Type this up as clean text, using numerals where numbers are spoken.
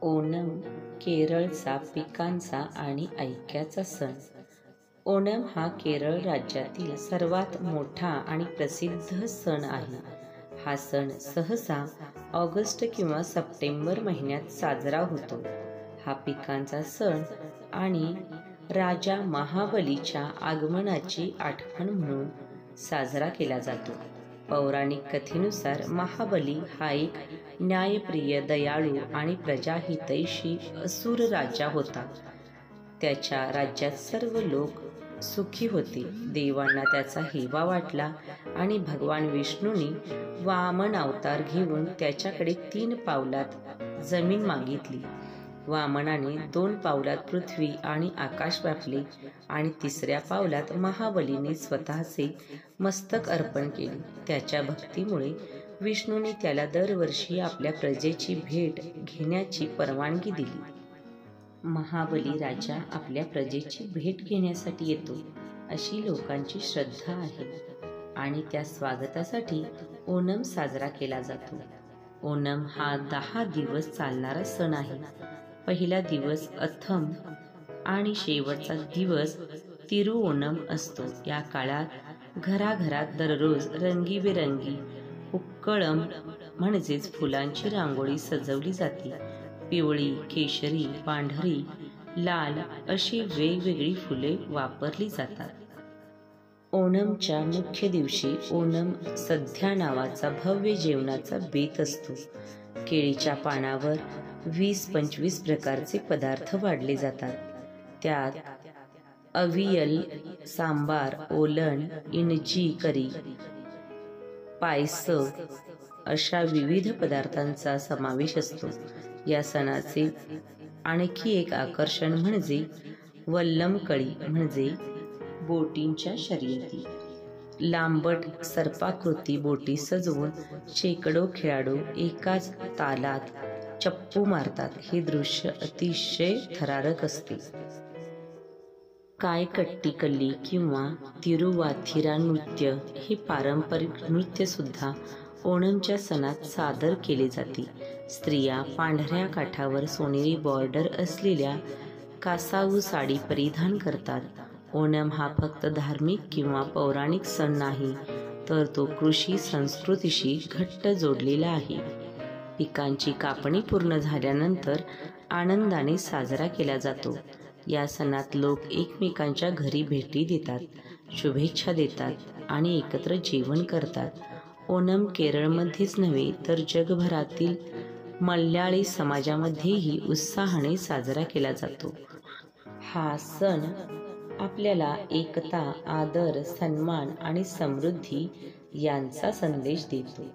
ओणम केरळचा पिकांचा आणि ऐक्याचा सण. ओणम हा केरळ राज्यातील सर्वात मोठा आणि प्रसिद्ध सण आहे. हा सण सहसा ऑगस्ट किंवा सप्टेंबर महिन्यात साजरा होतो. हा पिकांचा सण आणि राजा महाबलीच्या आगमनाची आठवण म्हणून साजरा केला जातो. पौराणिक कथेनुसार महाबली हा एक न्यायप्रिय, दयाळू आणि प्रजाहितैषी असुर राजा होता. त्याच्या राज्यात सर्व लोक सुखी होते. देवांना त्याचा हेवा वाटला आणि भगवान विष्णूंनी वामन अवतार घेऊन त्याच्याकडे 3 पावलात जमीन मागितली. वामनाने 2 पावलात पृथ्वी आणि आकाश व्यापले आणि 3ऱ्या पावलात महाबलीने स्वतःचे मस्तक अर्पण केले. त्याच्या भक्तीमुळे विष्णूने त्याला दरवर्षी आपल्या प्रजेची भेट घेण्याची परवानगी दिली. महाबली राजा आपल्या प्रजेची भेट घेण्यासाठी येतो अशी लोकांची श्रद्धा आहे आणि त्या स्वागतासाठी ओणम साजरा केला जातो. ओणम हा 10 दिवस चालणारा सण आहे. पहिला दिवस अथम आणि शेवटचा दिवस तिरुओणम असतो. या काळात घराघरात दररोज रंगीबेरंगी पुक्कळम म्हणजेच फुलांची रांगोळी सजवली जाते. पिवळी, केशरी, पांढरी, लाल अशी वेगवेगळी फुले वापरली जातात. ओणमच्या मुख्य दिवशी ओणम सद्या नावाचा भव्य जेवणाचा बेत असतो. केळीच्या पानावर 20-25 प्रकारचे पदार्थ वाढले जातात. त्यात अवियल, सांबार, ओलन, इणजी करी, पायस अशा विविध पदार्थांचा समावेश असतो. या सणाचे आणखी एक आकर्षण म्हणजे वल्लमकळी म्हणजे बोटींच्या शर्यती. लांबट सर्पाकृती बोटी सजवून शेकडो खेळाडू एकाच तालात चप्पू मारतात. हे दृश्य अतिशय थरारक असते. कायकट्टीकल्ली किंवा तिरुवाथिरा नृत्य हे पारंपरिक नृत्य सुद्धा ओणमच्या सणात सादर केले जाते. स्त्रिया पांढऱ्या काठावर सोनेरी बॉर्डर असलेल्या कासावू साडी परिधान करतात. ओणम हा फक्त धार्मिक किंवा पौराणिक सण नाही, तर तो कृषी संस्कृतीशी घट्ट जोडलेला आहे. पिकांची कापणी पूर्ण झाल्यानंतर आनंदाने साजरा केला जातो. या सणात लोक एकमेकांच्या घरी भेटी देतात, शुभेच्छा देतात आणि एकत्र जेवण करतात. ओणम केरळमध्येच नव्हे तर जगभरातील मल्याळी समाजामध्येही उत्साहाने साजरा केला जातो. हा सण आपल्याला एकता, आदर, सन्मान आणि समृद्धी यांचा संदेश देतो.